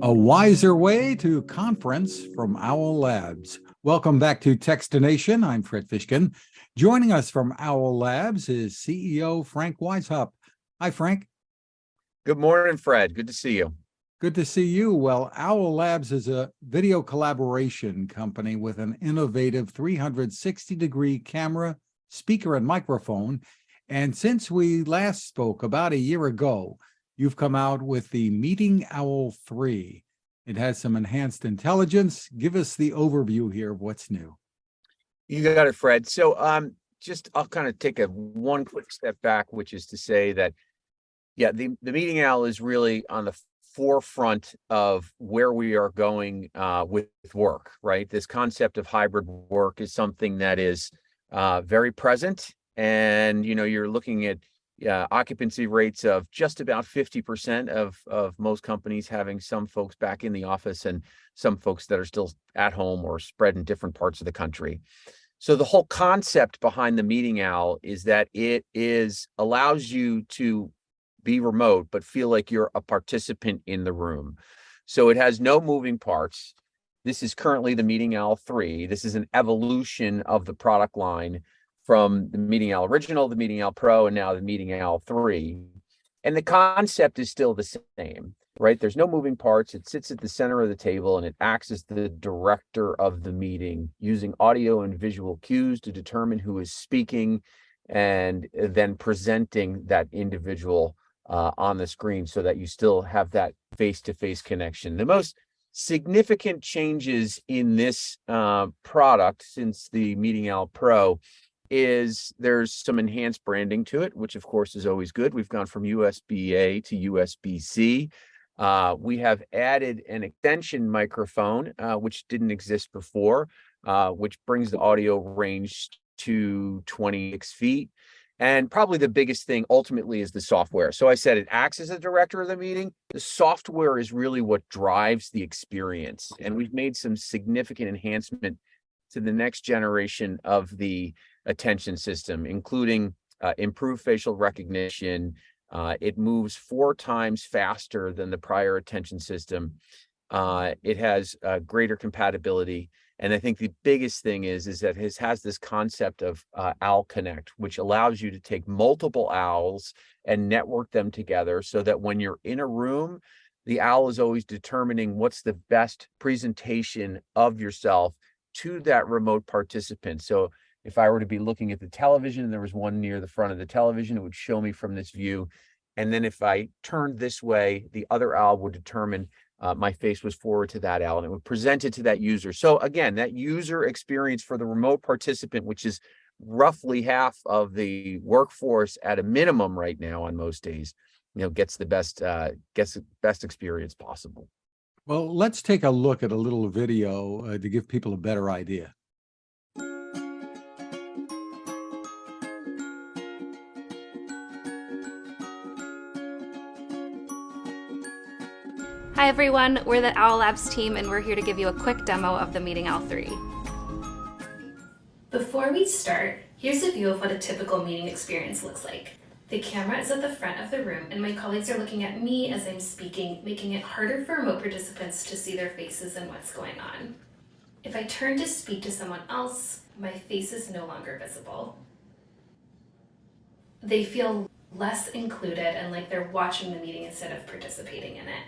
A wiser way to conference from Owl Labs. Welcome back to Techstination. I'm Fred Fishkin. Joining us from Owl Labs is CEO Frank Weishaupt. Hi, Frank. Good morning, Fred. Good to see you. Good to see you. Well, Owl Labs is a video collaboration company with an innovative 360-degree camera, speaker, and microphone. And since we last spoke about a year ago, you've come out with the Meeting Owl 3. It has some enhanced intelligence. Give us the overview here of what's new. You got it, Fred. So I'll kind of take one quick step back, which is to say that, the Meeting Owl is really on the forefront of where we are going with work, right? This concept of hybrid work is something that is very present. And, you're looking at occupancy rates of just about 50% of most companies having some folks back in the office and some folks that are still at home or spread in different parts of the country. So the whole concept behind the Meeting Owl is that it allows you to be remote, but feel like you're a participant in the room. So it has no moving parts. This is currently the Meeting Owl 3. This is an evolution of the product line from the Meeting Owl Original, the Meeting Owl Pro, and now the Meeting Owl 3. And the concept is still the same, right? There's no moving parts. It sits at the center of the table and it acts as the director of the meeting, using audio and visual cues to determine who is speaking and then presenting that individual on the screen so that you still have that face-to-face connection. The most significant changes in this product since the Meeting Owl Pro is there's some enhanced branding to it, which of course is always good. We've gone from USB-A to USB-C. We have added an extension microphone, which didn't exist before, which brings the audio range to 26 feet. And probably the biggest thing ultimately is the software. So I said it acts as a director of the meeting. The software is really what drives the experience. And we've made some significant enhancement to the next generation of the attention system, including improved facial recognition. It moves 4 times faster than the prior attention system. It has greater compatibility. And I think the biggest thing is that it has this concept of Owl Connect, which allows you to take multiple owls and network them together so that when you're in a room, the owl is always determining what's the best presentation of yourself to that remote participant. So if I were to be looking at the television and there was one near the front of the television, it would show me from this view. And then if I turned this way, the other owl would determine my face was forward to that owl and it would present it to that user. So again, that user experience for the remote participant, which is roughly half of the workforce at a minimum right now on most days, gets the best experience possible. Well, let's take a look at a little video to give people a better idea. Hi everyone, we're the Owl Labs team and we're here to give you a quick demo of the Meeting Owl 3. Before we start, here's a view of what a typical meeting experience looks like. The camera is at the front of the room and my colleagues are looking at me as I'm speaking, making it harder for remote participants to see their faces and what's going on. If I turn to speak to someone else, my face is no longer visible. They feel less included and like they're watching the meeting instead of participating in it.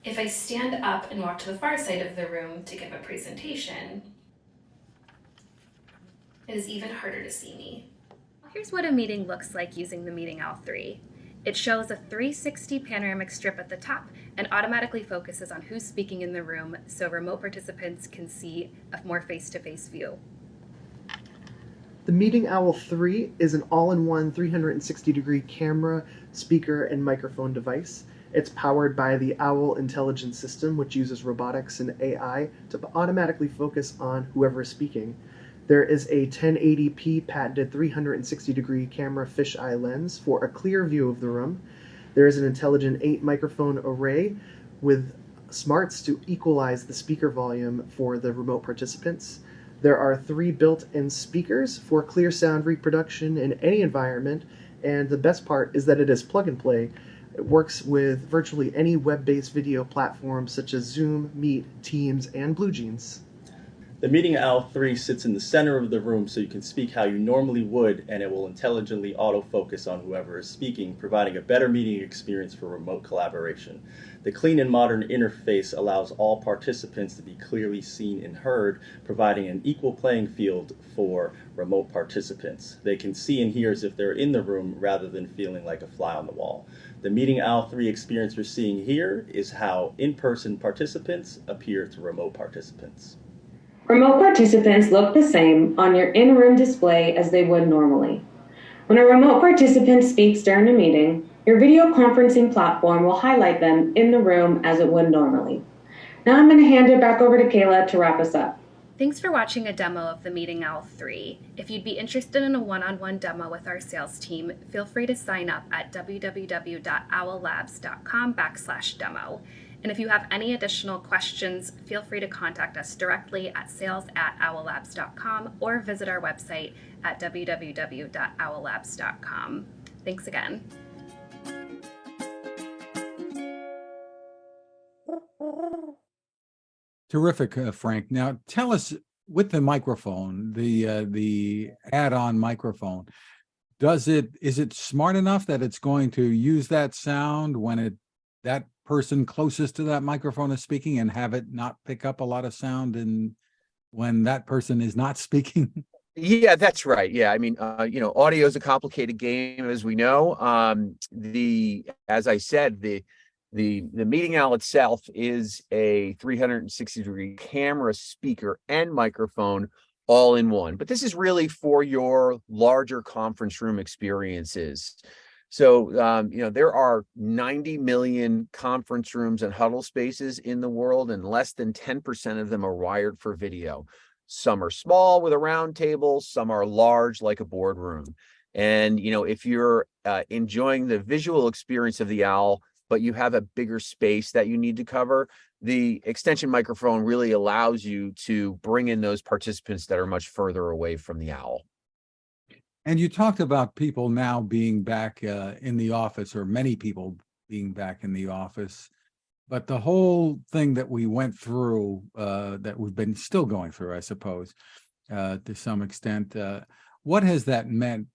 If I stand up and walk to the far side of the room to give a presentation, it is even harder to see me. Here's what a meeting looks like using the Meeting Owl 3. It shows a 360 panoramic strip at the top and automatically focuses on who's speaking in the room so remote participants can see a more face-to-face view. The Meeting Owl 3 is an all-in-one 360-degree camera, speaker, and microphone device. It's powered by the Owl Intelligence System, which uses robotics and AI to automatically focus on whoever is speaking. There is a 1080p patented 360-degree camera fisheye lens for a clear view of the room. There is an intelligent 8 microphone array with smarts to equalize the speaker volume for the remote participants. There are 3 built-in speakers for clear sound reproduction in any environment, and the best part is that it is plug and play. It works with virtually any web-based video platform such as Zoom, Meet, Teams, and BlueJeans. The Meeting Owl 3 sits in the center of the room so you can speak how you normally would, and it will intelligently autofocus on whoever is speaking, providing a better meeting experience for remote collaboration. The clean and modern interface allows all participants to be clearly seen and heard, providing an equal playing field for remote participants. They can see and hear as if they're in the room rather than feeling like a fly on the wall. The Meeting Owl 3 experience we're seeing here is how in-person participants appear to remote participants. Remote participants look the same on your in-room display as they would normally. When a remote participant speaks during a meeting, your video conferencing platform will highlight them in the room as it would normally. Now I'm going to hand it back over to Kayla to wrap us up. Thanks for watching a demo of the Meeting Owl 3. If you'd be interested in a one-on-one demo with our sales team, feel free to sign up at www.owllabs.com/demo. And if you have any additional questions, feel free to contact us directly at sales@owllabs.com or visit our website at www.owllabs.com. Thanks again. Terrific, Frank. Now tell us, with the microphone, the add-on microphone, is it smart enough that it's going to use that sound when that person closest to that microphone is speaking and have it not pick up a lot of sound and when that person is not speaking? Yeah, that's right. Yeah, I mean, audio is a complicated game, as we know. As I said, the Meeting Owl itself is a 360-degree camera, speaker, and microphone all in one. But this is really for your larger conference room experiences. So, there are 90 million conference rooms and huddle spaces in the world, and less than 10% of them are wired for video. Some are small with a round table, some are large like a boardroom. And, if you're enjoying the visual experience of the Owl, but you have a bigger space that you need to cover, the extension microphone really allows you to bring in those participants that are much further away from the Owl. And you talked about people now being back in the office, or many people being back in the office. But the whole thing that we went through, that we've been still going through, I suppose, to some extent, what has that meant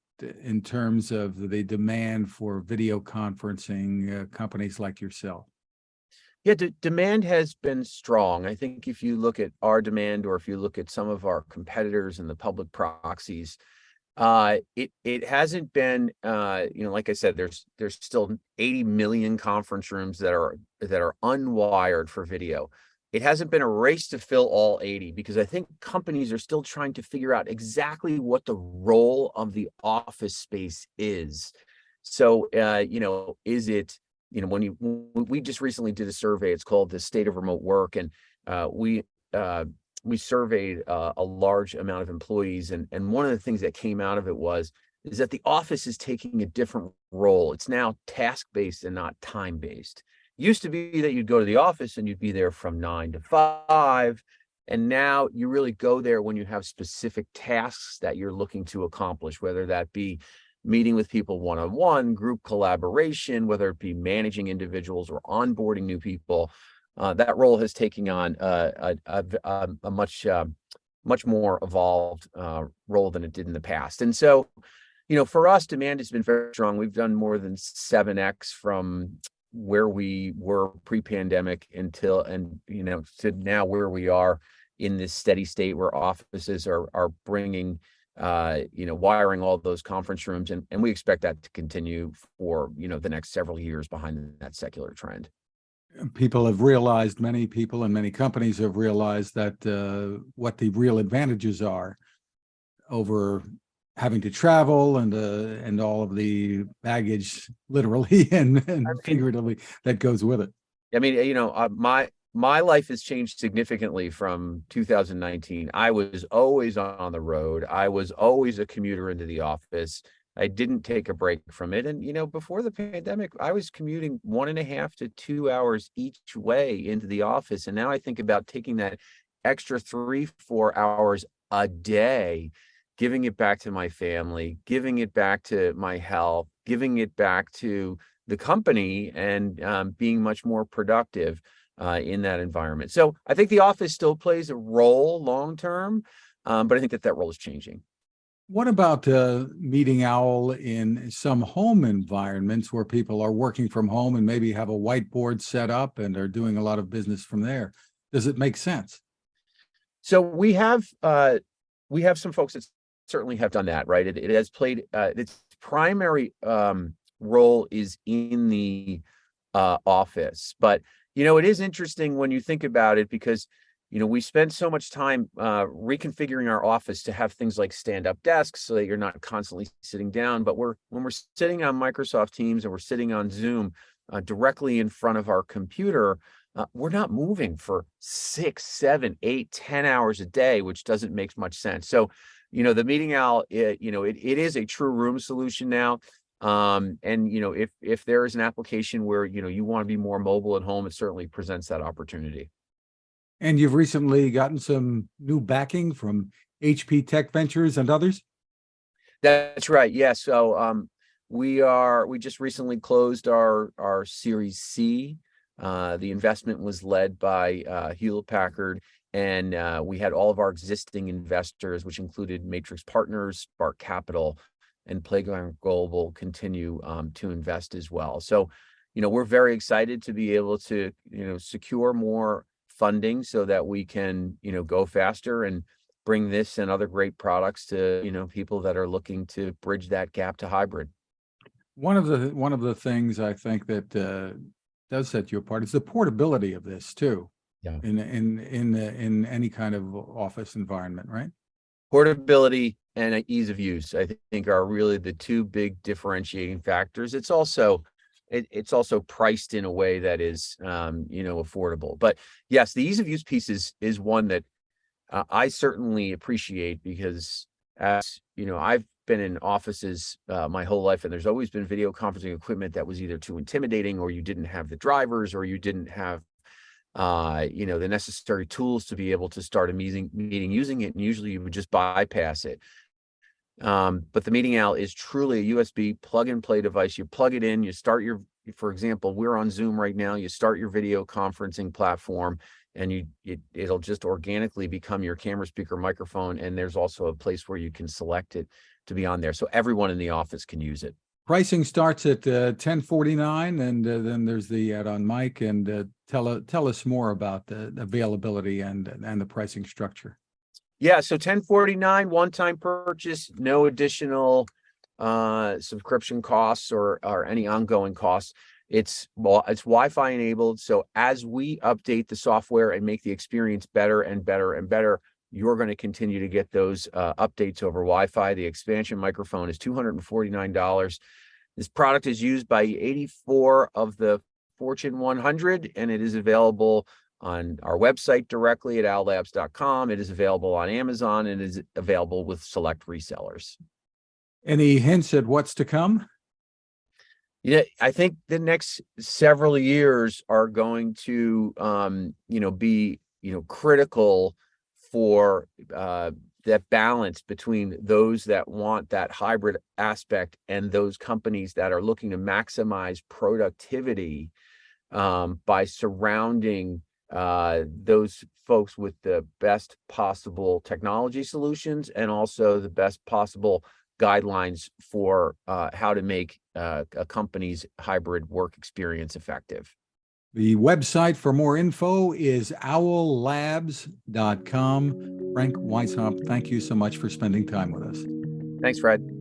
in terms of the demand for video conferencing, companies like yourself? Yeah, demand has been strong. I think if you look at our demand, or if you look at some of our competitors and the public proxies, it hasn't been, like I said, there's still 80 million conference rooms that are unwired for video. It hasn't been a race to fill all 80, because I think companies are still trying to figure out exactly what the role of the office space is. So, is it, we just recently did a survey. It's called the State of Remote Work, and we surveyed a large amount of employees, and one of the things that came out of it is that the office is taking a different role. It's now task-based and not time-based. Used to be that you'd go to the office and you'd be there from 9 to 5, and now you really go there when you have specific tasks that you're looking to accomplish, whether that be meeting with people one-on-one, group collaboration, whether it be managing individuals or onboarding new people. That role has taken on a much more evolved role than it did in the past. And so, for us, demand has been very strong. We've done more than 7x from where we were pre-pandemic to now where we are in this steady state where offices are bringing, wiring all those conference rooms. And we expect that to continue for, the next several years behind that secular trend. Many people and many companies have realized that what the real advantages are over having to travel and all of the baggage, literally and figuratively, that goes with it. I mean, my life has changed significantly from 2019. I was always on the road. I was always a commuter into the office. I didn't take a break from it. And, before the pandemic, I was commuting 1.5 to 2 hours each way into the office. And now I think about taking that extra 3-4 hours a day, giving it back to my family, giving it back to my health, giving it back to the company and being much more productive in that environment. So I think the office still plays a role long term, but I think that role is changing. What about Meeting Owl in some home environments where people are working from home and maybe have a whiteboard set up and are doing a lot of business from there? Does it make sense? So we have some folks that certainly have done that, right? It has played its primary role is in the office, but it is interesting when you think about it, because we spend so much time reconfiguring our office to have things like stand-up desks so that you're not constantly sitting down. But when we're sitting on Microsoft Teams and we're sitting on Zoom directly in front of our computer, we're not moving for 6, 7, 8, 10 hours a day, which doesn't make much sense. So, the Meeting Owl, it is a true room solution now. And if there is an application where you want to be more mobile at home, it certainly presents that opportunity. And you've recently gotten some new backing from HP Tech Ventures and others? That's right. Yeah. So we just recently closed our Series C. The investment was led by Hewlett Packard, and we had all of our existing investors, which included Matrix Partners, Spark Capital, and Playground Global, continue to invest as well. So, we're very excited to be able to, secure more funding so that we can, go faster and bring this and other great products to, people that are looking to bridge that gap to hybrid. One of the things I think that does set you apart is the portability of this too. Yeah. In any kind of office environment, right? Portability and ease of use, I think, are really the two big differentiating factors. It's also priced in a way that is, affordable. But yes, the ease of use piece is one that I certainly appreciate, because as I've been in offices my whole life, and there's always been video conferencing equipment that was either too intimidating, or you didn't have the drivers, or you didn't have the necessary tools to be able to start a meeting using it, and usually you would just bypass it. But the Meeting Owl is truly a USB plug and play device. You plug it in, you start for example, we're on Zoom right now, you start your video conferencing platform, and it'll just organically become your camera, speaker, microphone. And there's also a place where you can select it to be on there, so everyone in the office can use it. Pricing starts at $1049, and then there's the add-on mic. And tell us more about the availability and the pricing structure. Yeah, so $1049, one-time purchase, no additional subscription costs or any ongoing costs. It's Wi-Fi enabled, so as we update the software and make the experience better and better and better, you're going to continue to get those updates over Wi-Fi. The expansion microphone is $249. This product is used by 84 of the Fortune 100, and it is available on our website directly at owllabs.com. It is available on Amazon, and is available with select resellers. Any hints at what's to come? Yeah, I think the next several years are going to, be, critical for that balance between those that want that hybrid aspect and those companies that are looking to maximize productivity by surrounding those folks with the best possible technology solutions, and also the best possible guidelines for how to make a company's hybrid work experience effective. The website for more info is owllabs.com. Frank Weishaupt, thank you so much for spending time with us. Thanks, Fred.